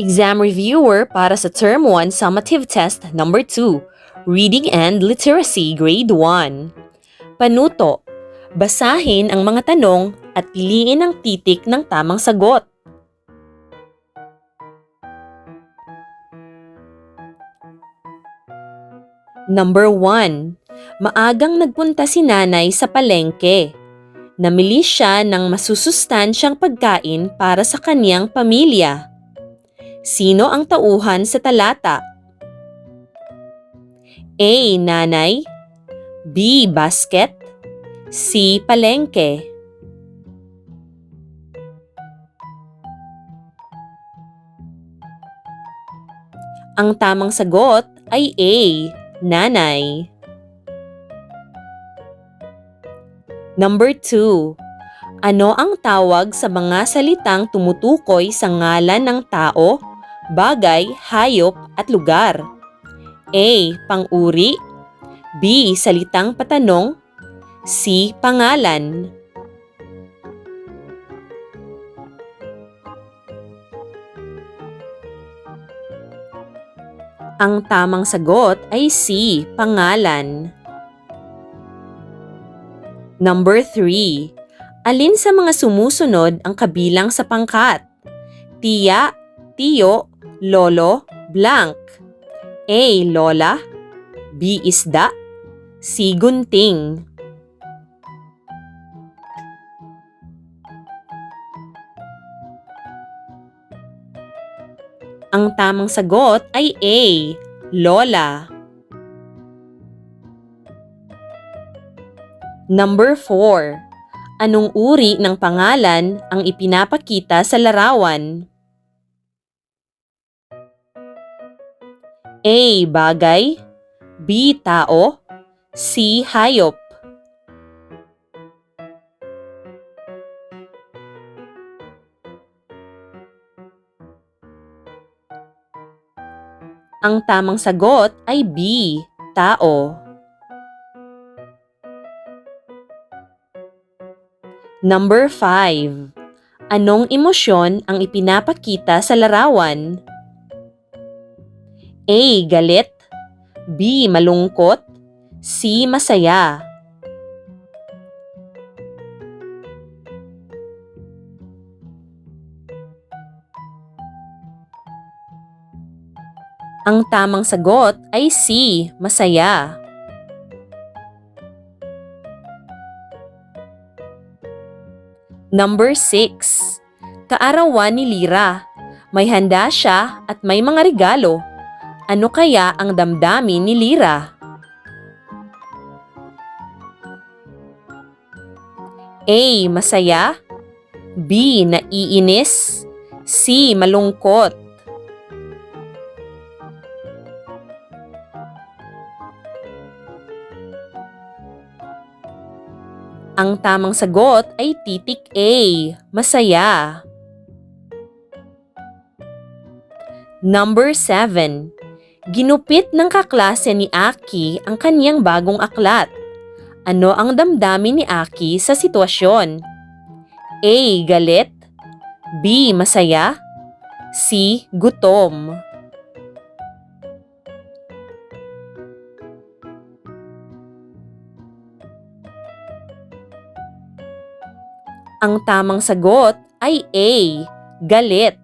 Exam reviewer para sa Term 1 Summative Test number 2, Reading and Literacy Grade 1. Panuto. Basahin ang mga tanong at piliin ang titik ng tamang sagot. Number 1. Maagang nagpunta si nanay sa palengke. Namili siya ng masusustansyang pagkain para sa kaniyang pamilya. Sino ang tauhan sa talata? A. Nanay. B. Basket. C. Palengke. Ang tamang sagot ay A. Nanay. Number 2. Ano ang tawag sa mga salitang tumutukoy sa ngalan ng tao, bagay, hayop at lugar? A. Pang-uri. B. Salitang patanong. C. Pangalan. Ang tamang sagot ay C. Pangalan. Number 3. Alin sa mga sumusunod ang kabilang sa pangkat? Tiya, tiyo, lolo, blank. A. Lola. B. Isda. C. Gunting. Ang tamang sagot ay A. Lola. Number 4. Anong uri ng pangalan ang ipinapakita sa larawan? A. Bagay. B. Tao. C. Hayop. Ang tamang sagot ay B. Tao. Number 5. Anong emosyon ang ipinapakita sa larawan? A. Galit. B. Malungkot. C. Masaya. Ang tamang sagot ay C. Masaya. Number 6. Kaarawan ni Lyra. May handa siya at may mga regalo. Ano kaya ang damdamin ni Lyra? A. Masaya. B. Naiinis. C. Malungkot. Ang tamang sagot ay titik A. Masaya. Number 7. Ginupit ng kaklase ni Aki ang kaniyang bagong aklat. Ano ang damdamin ni Aki sa sitwasyon? A. Galit. B. Masaya. C. Gutom. Ang tamang sagot ay A. Galit.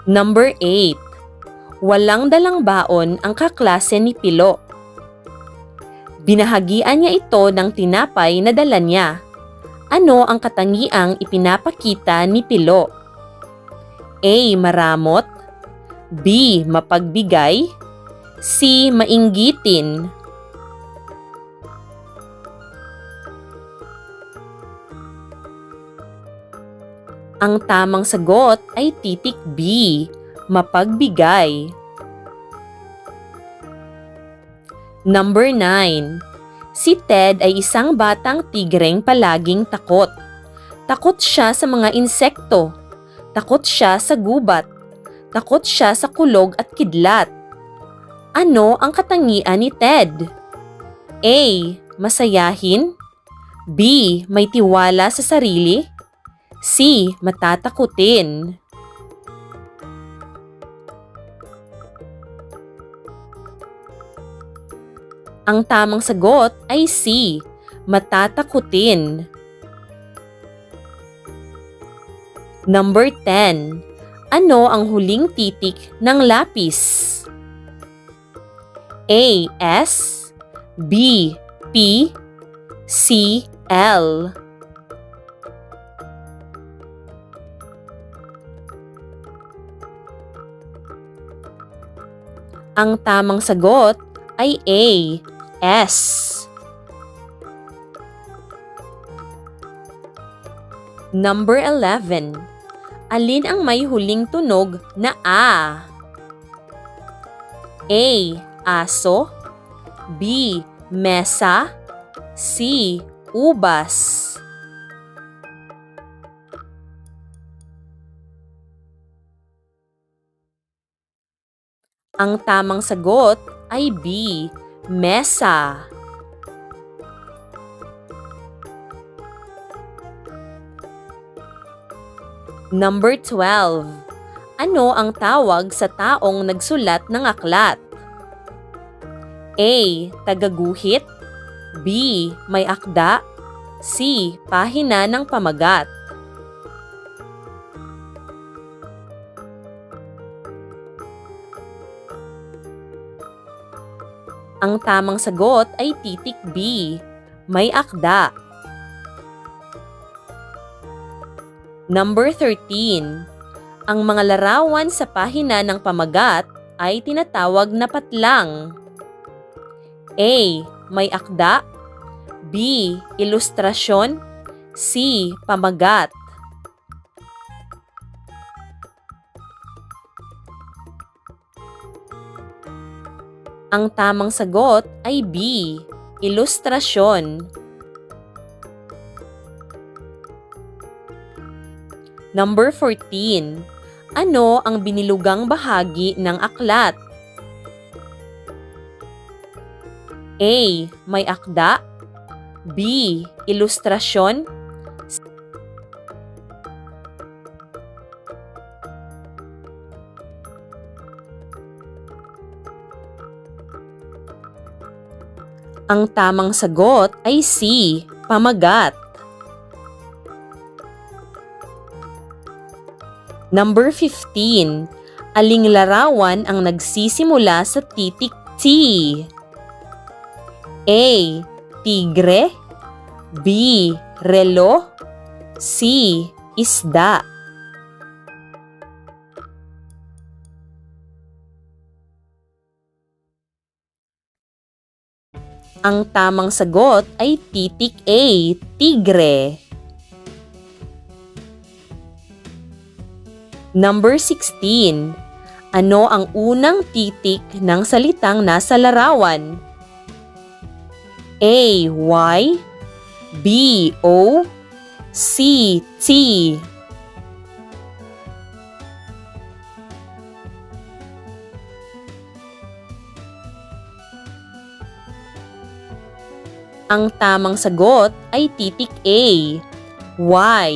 Number 8. Walang dalang baon ang kaklase ni Pilo. Binahagian niya ito ng tinapay na dala niya. Ano ang katangiang ipinapakita ni Pilo? A. Maramot. B. Mapagbigay. C. Mainggitin. Ang tamang sagot ay titik B. Mapagbigay. Number 9. Si Ted ay isang batang tigreng palaging takot. Takot siya sa mga insekto. Takot siya sa gubat. Takot siya sa kulog at kidlat. Ano ang katangian ni Ted? A. Masayahin. B. May tiwala sa sarili. C. Matatakutin. Ang tamang sagot ay C. Matatakutin. Number 10. Ano ang huling titik ng lapis? A. S. B. P. C. L. Ang tamang sagot ay A. S. Number 11. Alin ang may huling tunog na A? A. Aso. B. Mesa. C. Ubas. Ang tamang sagot ay B. Mesa. Number 12. Ano ang tawag sa taong nagsulat ng aklat? A. Tagaguhit. B. May akda. C. Pahina ng pamagat. Ang tamang sagot ay titik B. May akda. Number 13. Ang mga larawan sa pahina ng pamagat ay tinatawag na patlang. A. May akda. B. Ilustrasyon. C. Pamagat. Ang tamang sagot ay B. Ilustrasyon. Number 14. Ano ang binilugang bahagi ng aklat? A. May akda. B. Ilustrasyon. Ang tamang sagot ay C. Pamagat. Number 15. Aling larawan ang nagsisimula sa titik T? A. Tigre. B. Relo. C. Isda. Ang tamang sagot ay titik A. Tigre. Number 16. Ano ang unang titik ng salitang nasa larawan? A. Y. B. O. C. T. Ang tamang sagot ay titik A. Y.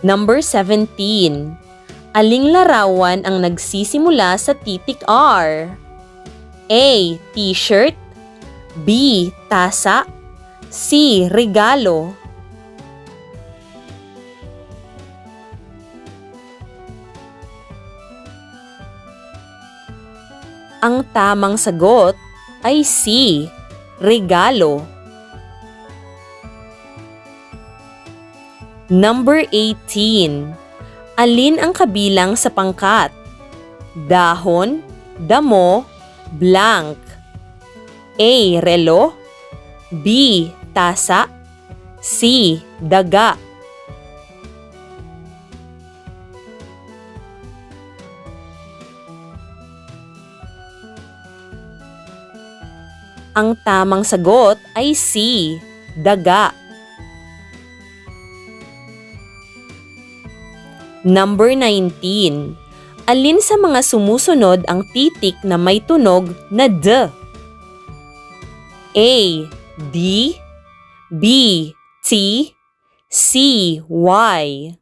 Number 17. Aling larawan ang nagsisimula sa titik R? A. T-shirt. B. Tasa. C. Regalo. Ang tamang sagot ay C. Regalo. Number 18. Alin ang kabilang sa pangkat? Dahon, damo, blank. A. Relo. B. Tasa. C. Daga. Ang tamang sagot ay C. Daga. Number 19. Alin sa mga sumusunod ang titik na may tunog na D? A. D. B. T, C, Y.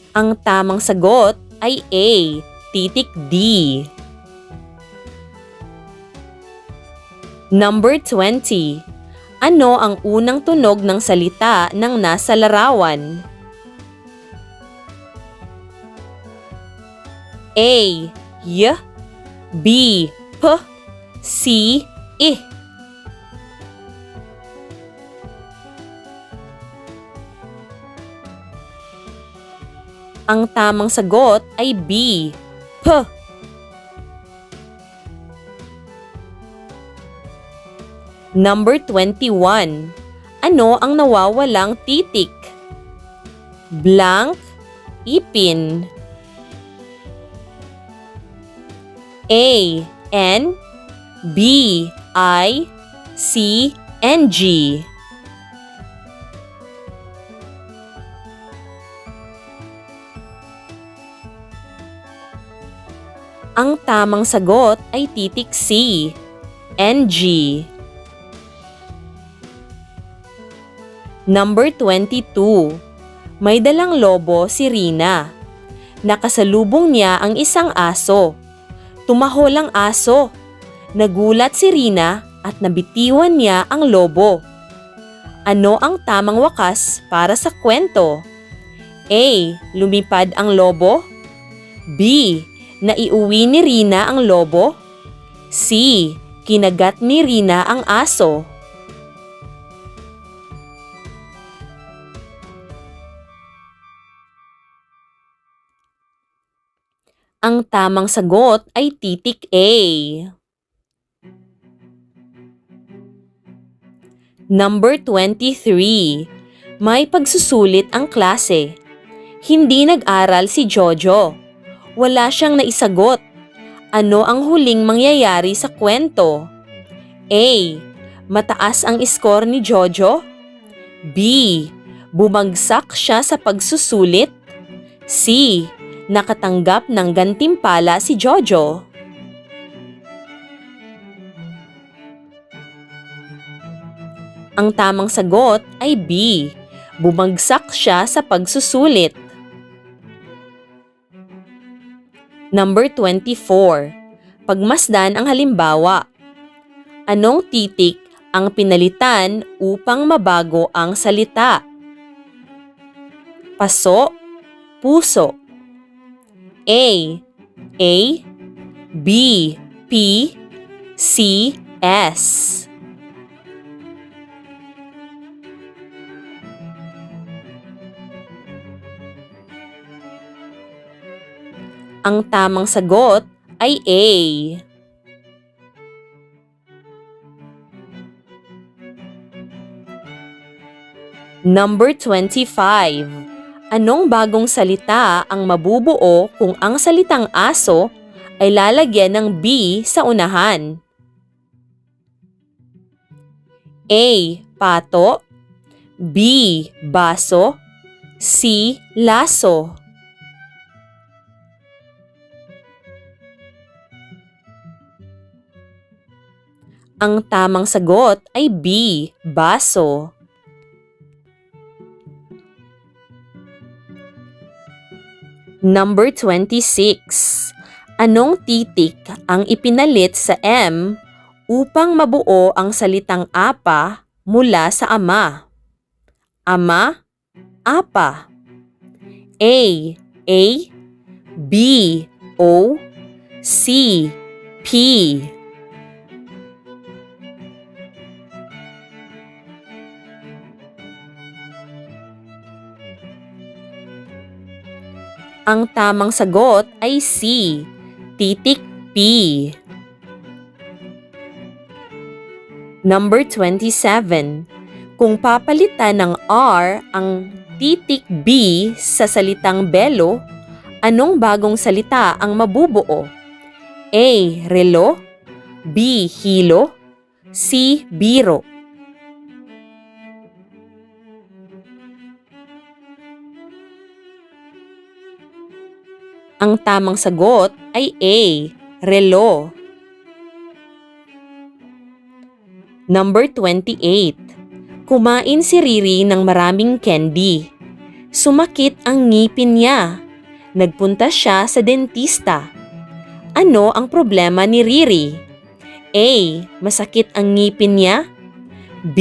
Ang tamang sagot ay A, titik D. Number 20. Ano ang unang tunog ng salita ng nasa larawan? A, Y, B, P, C, I. Ang tamang sagot ay B, P. Number 21. Ano ang nawawalang titik? Blank, ipin. A, N, B, I, C, N, G. Ang tamang sagot ay titik C, NG. Number 22. May dalang lobo si Rina. Nakasalubong niya ang isang aso. Tumahol ang aso. Nagulat si Rina at nabitiwan niya ang lobo. Ano ang tamang wakas para sa kwento? A. Lumipad ang lobo. B. Naiuwi ni Rina ang lobo. C. Kinagat ni Rina ang aso. Ang tamang sagot ay titik A. Number 23. May pagsusulit ang klase. Hindi nag-aral si Jojo. Wala siyang naisagot. Ano ang huling mangyayari sa kwento? A. Mataas ang score ni Jojo. B. Bumagsak siya sa pagsusulit. C. Nakatanggap ng gantimpala si Jojo. Ang tamang sagot ay B. Bumagsak siya sa pagsusulit. Number 24. Pagmasdan ang halimbawa. Anong titik ang pinalitan upang mabago ang salita? Paso, puso. A, B, P, C, S. Ang tamang sagot ay A. Number 25. Anong bagong salita ang mabubuo kung ang salitang aso ay lalagyan ng B sa unahan? A. Pato. B. Baso. C. Laso. Ang tamang sagot ay B. Baso. Number 26. Anong titik ang ipinalit sa M upang mabuo ang salitang apa mula sa ama? Ama, apa. A, B, O, C, P. Ang tamang sagot ay C, titik P. Number 27. Kung papalitan ng R ang titik B sa salitang belo, anong bagong salita ang mabubuo? A. Relo. B. Hilo. C. Biro. Ang tamang sagot ay A. Relo. Number 28. Kumain si Riri ng maraming candy. Sumakit ang ngipin niya. Nagpunta siya sa dentista. Ano ang problema ni Riri? A. Masakit ang ngipin niya. B.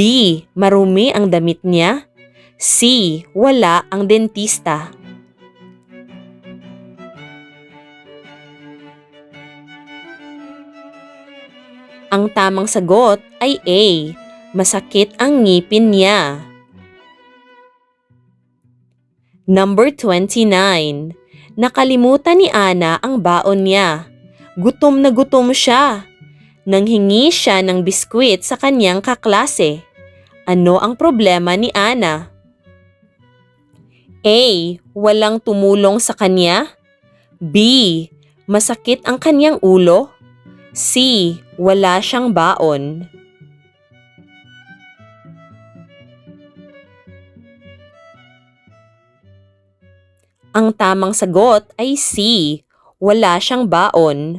Marumi ang damit niya. C. Wala ang dentista. Ang tamang sagot ay A. Masakit ang ngipin niya. Number 29. Nakalimutan ni Ana ang baon niya. Gutom na gutom siya. Nanghingi siya ng biskwit sa kanyang kaklase. Ano ang problema ni Ana? A. Walang tumulong sa kanya. B. Masakit ang kanyang ulo. C. Wala siyang baon. Ang tamang sagot ay C. Wala siyang baon.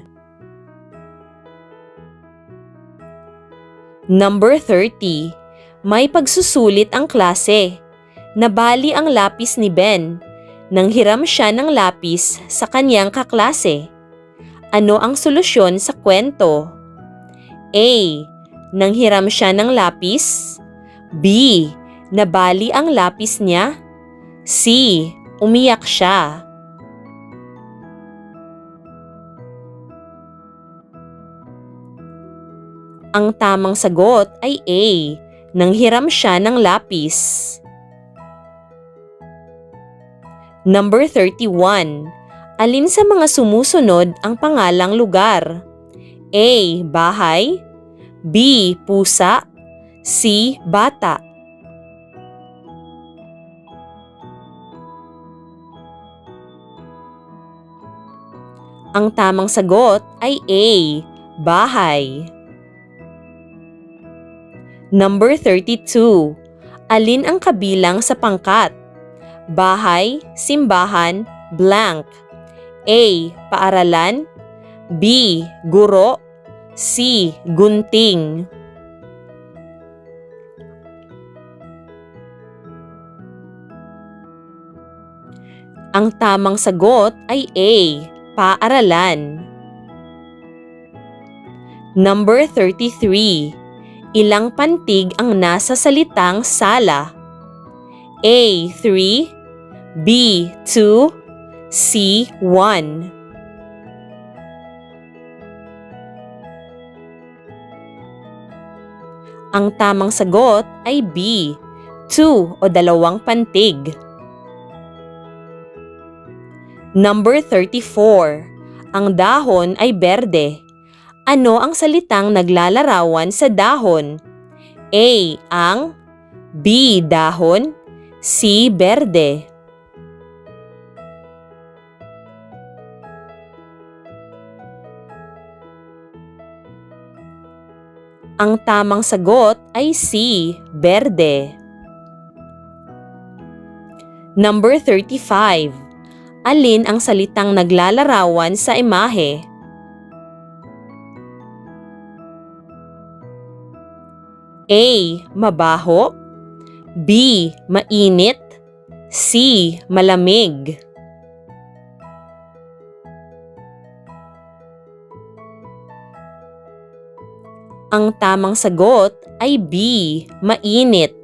Number 30. May pagsusulit ang klase. Nabali ang lapis ni Ben. Nanghiram siya ng lapis sa kanyang kaklase. Ano ang solusyon sa kwento? A. Nanghiram siya ng lapis. B. Nabali ang lapis niya. C. Umiyak siya. Ang tamang sagot ay A. Nanghiram siya ng lapis. Number 31. Alin sa mga sumusunod ang pangalang lugar? A. Bahay. B. Pusa. C. Bata. Ang tamang sagot ay A. Bahay. Number 32. Alin ang kabilang sa pangkat? Bahay, simbahan, blank. A. Paaralan. B. Guro. C. Gunting. Ang tamang sagot ay A. Paaralan. Number 33. Ilang pantig ang nasa salitang sala? A. 3. B. 2. C. 1. Ang tamang sagot ay B. 2 o 2 pantig. Number 34. Ang dahon ay berde. Ano ang salitang naglalarawan sa dahon? A. Ang. B. Dahon. C. Berde. Ang tamang sagot ay C. Berde. Number 35. Alin ang salitang naglalarawan sa imahe? A. Mabaho. B. Mainit. C. Malamig. Ang tamang sagot ay B. Mainit.